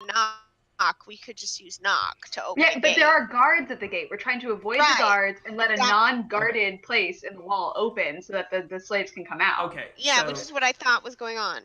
knock, we could just use knock to open Yeah, the but gate. there are guards at the gate. We're trying to avoid the guards and let a non-guarded place in the wall open so that the slaves can come out. Okay. Yeah, which is what I thought was going on.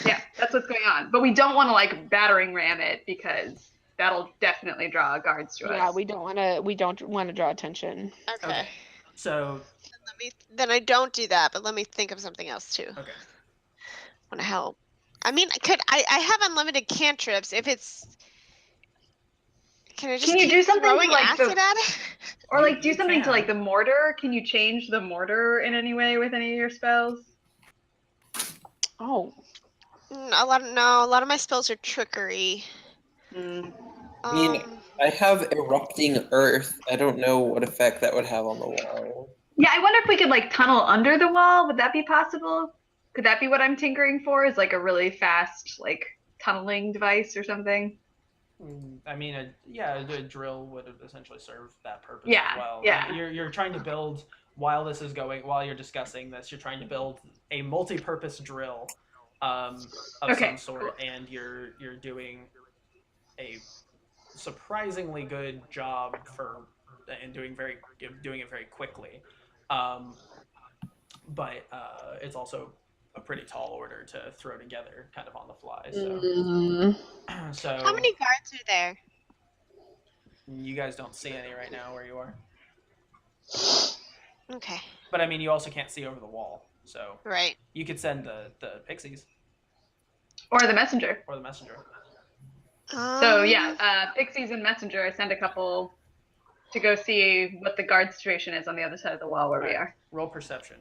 Yeah, that's what's going on. But we don't want to like battering ram it because that'll definitely draw guards to us. Yeah, we don't want to draw attention. Okay. So then I don't do that, but let me think of something else too. Okay. Want to help? I mean, I have unlimited cantrips. If it's, can I just keep do something throwing like acid at it? Or like do something to like the mortar? Can you change the mortar in any way with any of your spells? Oh. A lot of my spells are trickery. I mean, I have erupting earth. I don't know what effect that would have on the wall. Yeah, I wonder if we could like tunnel under the wall. Would that be possible? Could that be what I'm tinkering for? Is like a really fast like tunneling device or something? I mean, a drill would essentially serve that purpose as well. Yeah. You're trying to build, while you're discussing this, you're trying to build a multi-purpose drill of some sort, and you're doing a surprisingly good job and doing it very quickly. But it's also a pretty tall order to throw together kind of on the fly. So how many guards are there? You guys don't see any right now where you are. Okay. But I mean, you also can't see over the wall, so right. You could send the pixies or the messenger. So yeah, pixies and messenger. I send a couple to go see what the guard situation is on the other side of the wall where we are. Roll perception.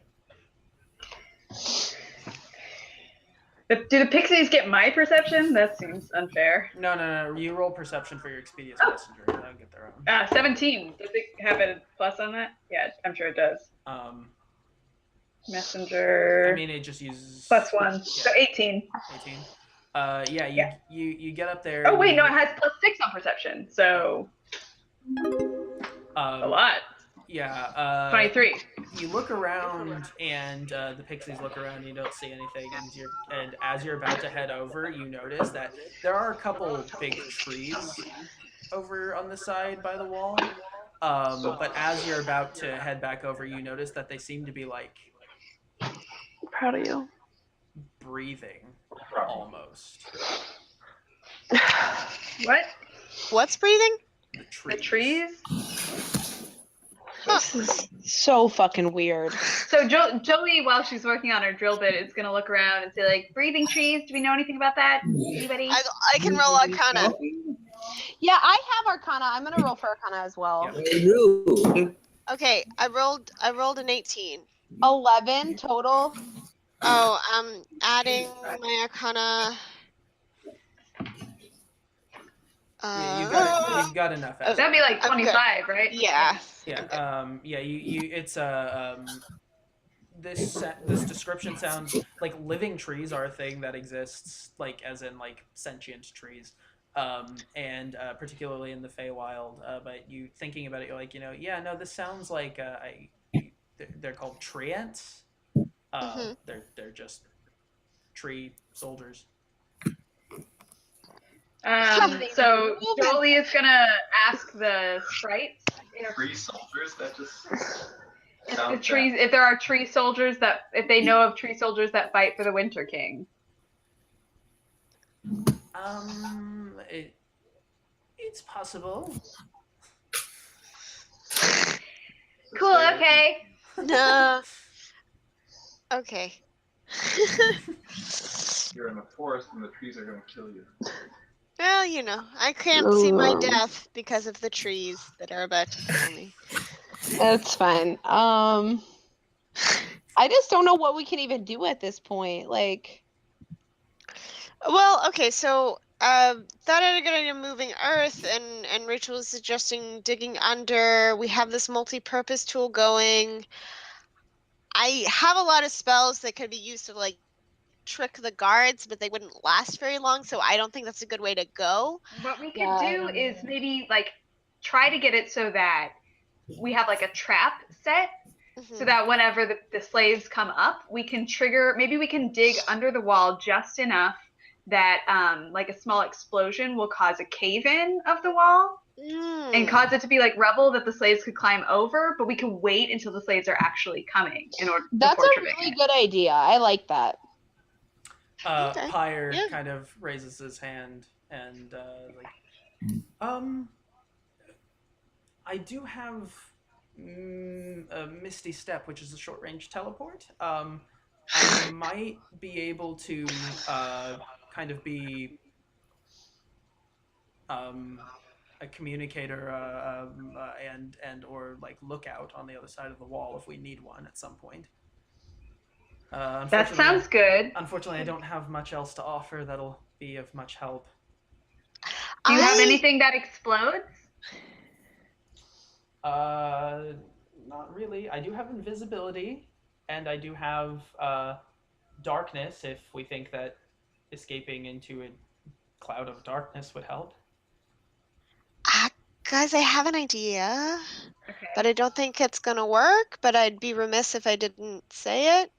Do the pixies get my perception? That seems unfair. No. You roll perception for your expedient messenger. They don't get their own. 17. Does it have a plus on that? Yeah, I'm sure it does. Messenger. I mean, it just uses +1, yeah. So 18. 18. You get up there. Oh wait, no, it has +6 on perception. So a lot. Yeah. 23. You look around, and the pixies look around. And you don't see anything, and as you're about to head over, you notice that there are a couple big trees over on the side by the wall. But as you're about to head back over, you notice that they seem to be like. Proud of you. Breathing, almost. What? What's breathing? The trees? This is so fucking weird. So Jolie, while she's working on her drill bit, is gonna look around and say, like, breathing trees. Do we know anything about that? Anybody? I can roll Arcana. Yeah, I have Arcana. I'm gonna roll for Arcana as well. Yeah. Okay, I rolled an 18. 11 total. Oh, I'm adding my Arcana. You've got enough. That'd be like 25, right? Yeah. Yeah. It's this description sounds like living trees are a thing that exists, like as in like sentient trees, and particularly in the Feywild. But you thinking about it, you're like, this sounds like they're called treants. They're just tree soldiers. So Jolie is gonna ask the sprites. Tree soldiers? That just if there are tree soldiers if they know of tree soldiers that fight for the Winter King. It's possible. Cool. Okay. No. Okay. You're in the forest and the trees are going to kill you. Well, I can't see my death because of the trees that are about to kill me. That's fine. I just don't know what we can even do at this point. Like, well, okay, so thought I'd get into moving earth, and Rachel was suggesting digging under. We have this multi-purpose tool going. I have a lot of spells that could be used to like trick the guards, but they wouldn't last very long, so I don't think that's a good way to go. What we could do is maybe like try to get it so that we have like a trap set, so that whenever the slaves come up, we can trigger, maybe we can dig under the wall just enough that like a small explosion will cause a cave-in of the wall and cause it to be like rubble that the slaves could climb over, but we can wait until the slaves are actually coming in order That's before a tripping really it. good idea. I like that. Okay. Pyre Yeah. kind of raises his hand and like, I do have a Misty Step, which is a short range teleport. I might be able to kind of be a communicator and or like lookout on the other side of the wall if we need one at some point. That sounds good. Unfortunately, I don't have much else to offer that'll be of much help. Do you have I anything that explodes? Not really. I do have invisibility, and I do have darkness if we think that escaping into a cloud of darkness would help. guys, I have an idea, Okay. but I don't think it's gonna work, but I'd be remiss if I didn't say it.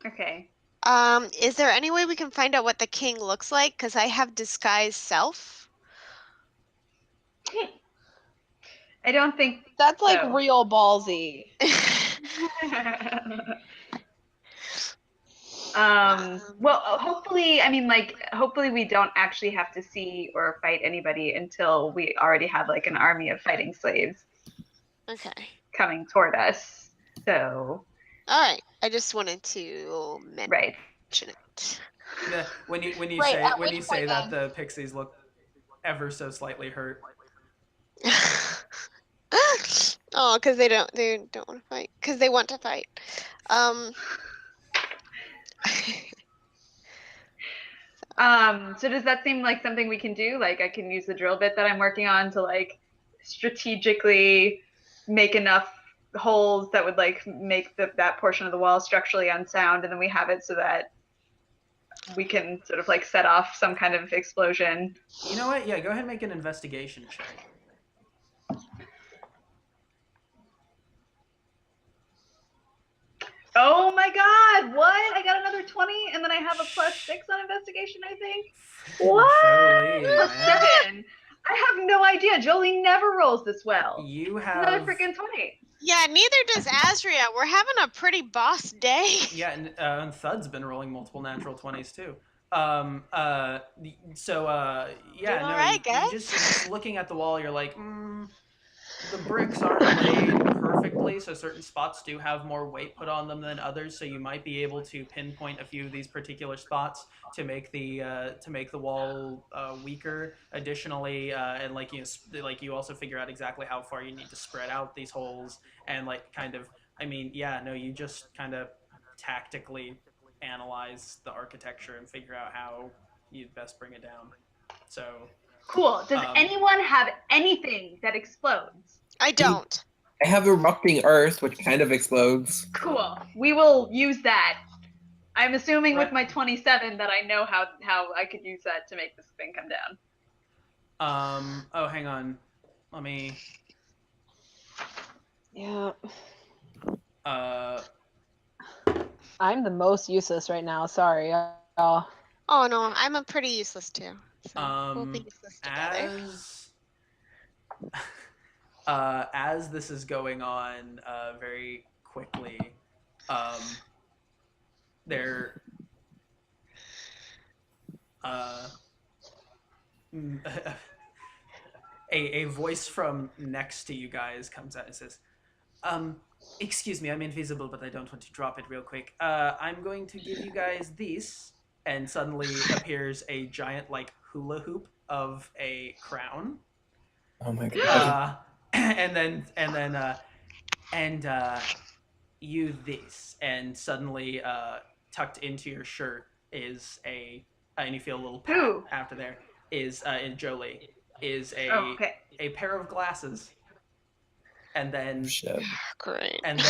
Okay. Is there any way we can find out what the king looks like? Because I have disguise self. I don't think That's like so. real ballsy. Well, hopefully, I mean, like, hopefully we don't actually have to see or fight anybody until we already have like an army of fighting slaves Okay. coming toward us. So, All right. I just wanted to right. mention it. When you Right, at when which you say point that, then- the pixies look ever so slightly hurt. Oh, because they don't want to fight. Because they want to fight. So does that seem like something we can do? Like, I can use the drill bit that I'm working on to like strategically make enough holes that would like make that portion of the wall structurally unsound, and then we have it so that we can sort of like set off some kind of explosion. You know what? Yeah, go ahead and make an investigation check. Oh my god, what? I got another 20 and then I have a +6 on investigation, I think. What? Jolie, +7. I have no idea. Jolie never rolls this well. You Another have freaking 20. Yeah, neither does Azria. We're having a pretty boss day. yeah, and Thud's been rolling multiple natural 20s too. So yeah, Doing all no, right, guys. you're just looking at the wall. You're like, the bricks aren't laid perfectly, so certain spots do have more weight put on them than others. So you might be able to pinpoint a few of these particular spots to make the wall weaker. Additionally, and like you also figure out exactly how far you need to spread out these holes and like kind of. I mean, yeah, no, you just kind of tactically analyze the architecture and figure out how you'd best bring it down. So Cool. Does anyone have anything that explodes? I don't. I have erupting earth, which kind of explodes. Cool. We will use that. I'm assuming Right. with my 27 that I know how I could use that to make this thing come down. Oh, hang on. Let me. Yeah. I'm the most useless right now. Sorry, y'all. Oh no, I'm a pretty useless too. So we'll be useless together. As this is going on very quickly, there a voice from next to you guys comes out and says, excuse me, I'm invisible, but I don't want to drop it real quick. I'm going to give you guys this, and suddenly appears a giant like hula hoop of a crown. Oh my god. And you this, and suddenly tucked into your shirt is and you feel a little pat Who? after there is in Jolie is okay. a pair of glasses, and then Shit. Great. and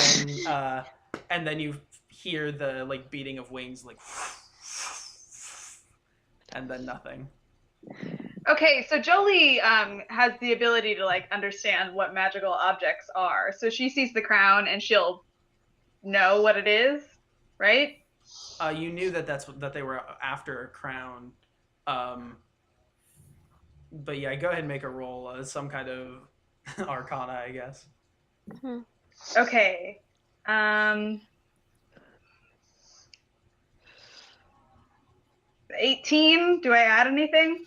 then you hear the like beating of wings, like, and then nothing. Okay, so Jolie has the ability to like understand what magical objects are. So she sees the crown and she'll know what it is, right? You knew that that they were after a crown. But yeah, go ahead and make a roll. Some kind of Arcana, I guess. Okay. 18. Do I add anything?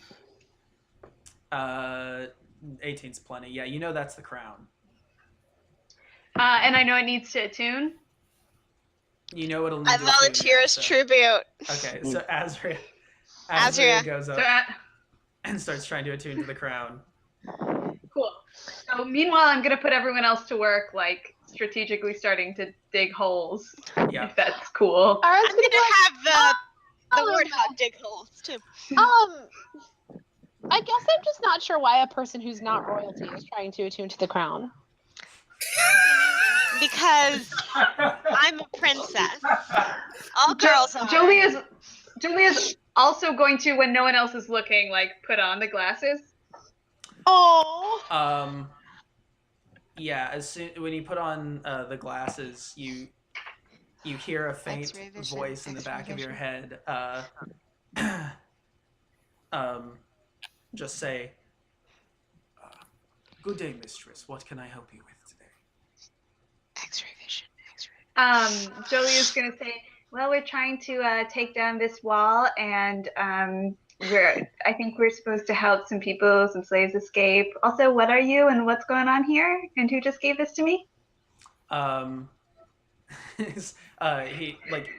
18's plenty. Yeah, you know that's the crown. And I know it needs to attune. You know it'll need I to attune. volunteer Yeah, as so. tribute. Okay, so Azria Azria. goes up and starts trying to attune to the crown. Cool. So meanwhile, I'm gonna put everyone else to work, like strategically starting to dig holes. Yeah. If that's cool. I'm gonna have the warthog dig holes too. I guess I'm just not sure why a person who's not royalty is trying to attune to the crown. Because I'm a princess. All girls are. Julia's also going to, when no one else is looking, like put on the glasses. Oh. Yeah. As soon when you put on the glasses, you hear a faint X-ray vision, voice in the X-ray back of your vision. head. Just say, "Good day, mistress. What can I help you with today?" X-ray vision. X-ray. Jolia's gonna say, well, we're trying to take down this wall, and I think we're supposed to help some people, some slaves escape. Also, what are you, and what's going on here, and who just gave this to me? He like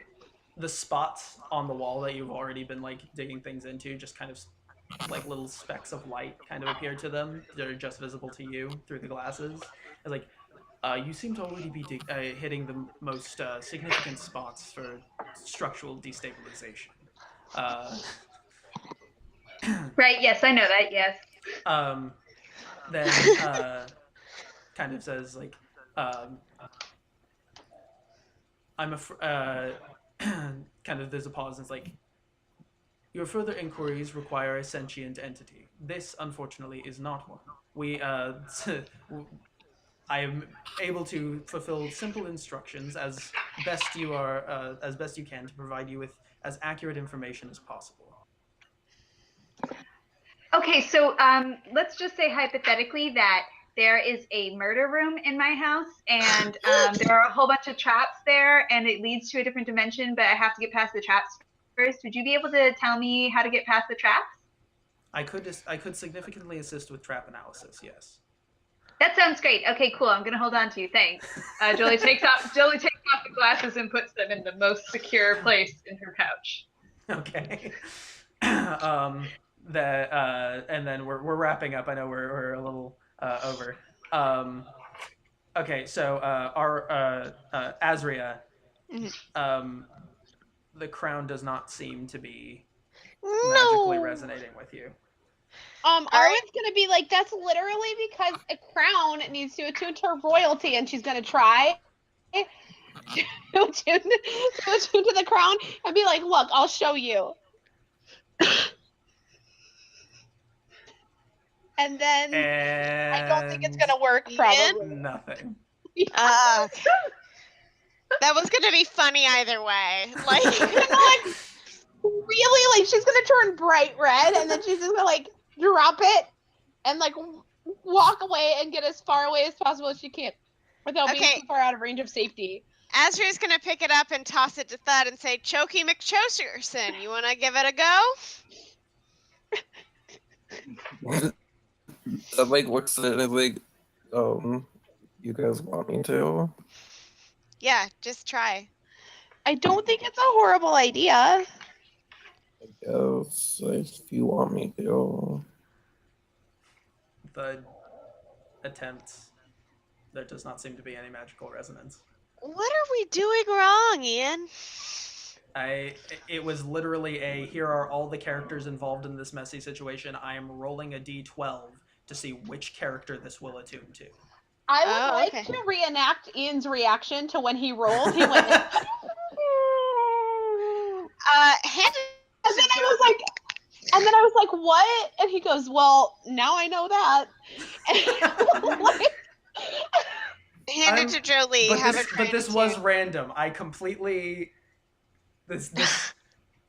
the spots on the wall that you've already been like digging things into, just kind of like little specks of light kind of appear to them. They're just visible to you through the glasses. It's like, you seem to already be hitting the most significant spots for structural destabilization. Right, yes, I know that, yes. Then kind of says like, kind of there's a pause and it's like, your further inquiries require a sentient entity. This, unfortunately, is not one. I am able to fulfill simple instructions as best you can to provide you with as accurate information as possible. Okay, so let's just say hypothetically that there is a murder room in my house, and there are a whole bunch of traps there, and it leads to a different dimension, but I have to get past the traps first. Would you be able to tell me how to get past the traps? I could significantly assist with trap analysis. Yes. That sounds great. Okay, cool. I'm gonna hold on to you. Thanks. Jolie takes off the glasses and puts them in the most secure place in her pouch. Okay. And then we're wrapping up. I know we're a little over. Okay, so our Azria, the crown does not seem to be magically resonating with you. Arwen's gonna be like, that's literally because a crown needs to attune to royalty, and she's gonna try to attune to the crown and be like, look, I'll show you. And then I don't think it's gonna work, probably. Nothing. That was gonna be funny either way. Like, really, like she's gonna turn bright red, and then she's just gonna like drop it and like walk away and get as far away as possible as she can without being too far out of range of safety. Azria's gonna pick it up and toss it to Thud and say, "Chokey McChoserson, you wanna give it a go?" That like looks at it like, you guys want me to? Yeah, just try. I don't think it's a horrible idea. I guess if you want me to. The attempts. There does not seem to be any magical resonance. What are we doing wrong, Ian? It was literally here are all the characters involved in this messy situation. I am rolling a d12 to see which character this will attune to. I would to reenact Ian's reaction to when he rolled. He went, hand and then I was like, what? And he goes, well, now I know that. Hand it to Jolie. But this was random. I completely... This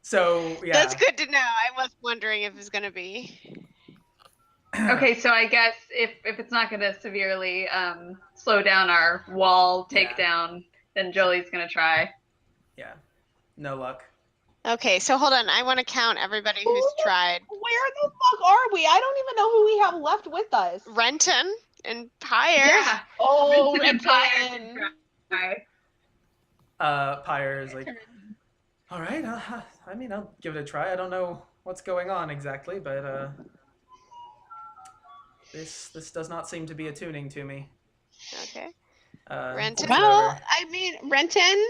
So yeah. That's good to know. I was wondering if it's gonna be. Okay, so I guess if it's not going to severely slow down our wall Yeah. takedown, then Jolie's going to try. Yeah. No luck. Okay, so hold on. I want to count everybody who's tried. Where the fuck are we? I don't even know who we have left with us. Renton and Pyre. Yeah. Oh, Vincent and Pyre Renton. can try. Pyre is like, all right. I mean, I'll give it a try. I don't know what's going on exactly, but this does not seem to be attuning to me. Okay. Renton. Well, I mean, Renton.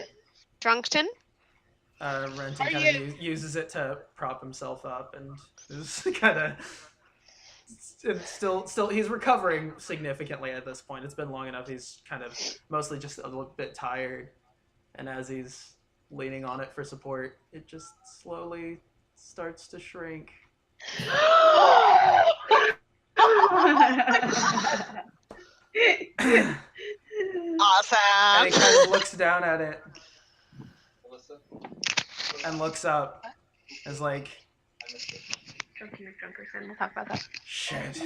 Drunkton. Renton Are kind of uses it to prop himself up and is kind of still he's recovering significantly at this point. It's been long enough. He's kind of mostly just a little bit tired, and as he's leaning on it for support, it just slowly starts to shrink. Awesome. And he kind of looks down at it and looks up. Is like, We'll talk about that. shit.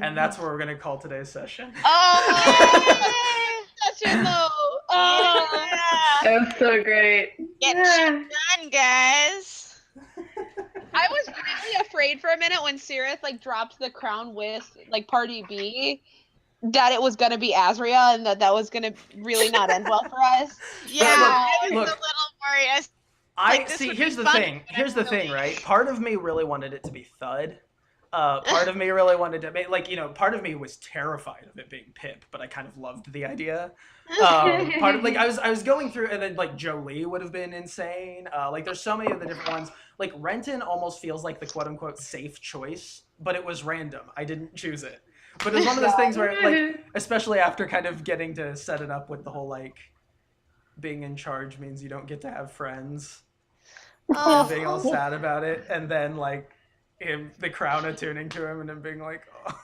And that's where we're gonna call today's session. Oh, Such a low. yeah. That was so great. Get Yeah. shit done, guys. I was really afraid for a minute when Sirith like dropped the crown with like Party B that it was gonna be Azria and that was gonna really not end well for us. Yeah, I was look. a little worried. I Like, this see. would Here's be the funny, thing. but Here's the thing, right? Part of me really wanted it to be Thud. Part of me really wanted to make, like, part of me was terrified of it being Pip, but I kind of loved the idea. Part of, like, I was going through, and then like Jolie would have been insane. Like, there's so many of the different ones. Like, Renton almost feels like the quote unquote safe choice, but it was random. I didn't choose it. But it's one of those things where, like, especially after kind of getting to set it up with the whole like being in charge means you don't get to have friends. And being all sad about it, and then like the crown attuning to him, and him being like, oh.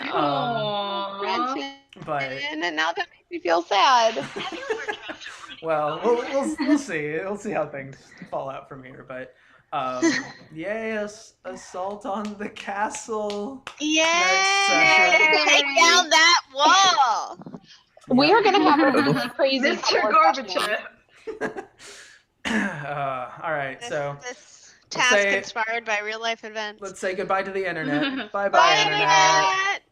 Aww. But And now that makes me feel sad. well, we'll see. We'll see how things fall out from here. But yes, assault on the castle. Yay! Next session. Take down that wall. We are gonna have a really crazy Mr. core session. Gorbachev. All right, so This task say- inspired by real life events. let's say goodbye to the internet. Bye Bye, internet. internet.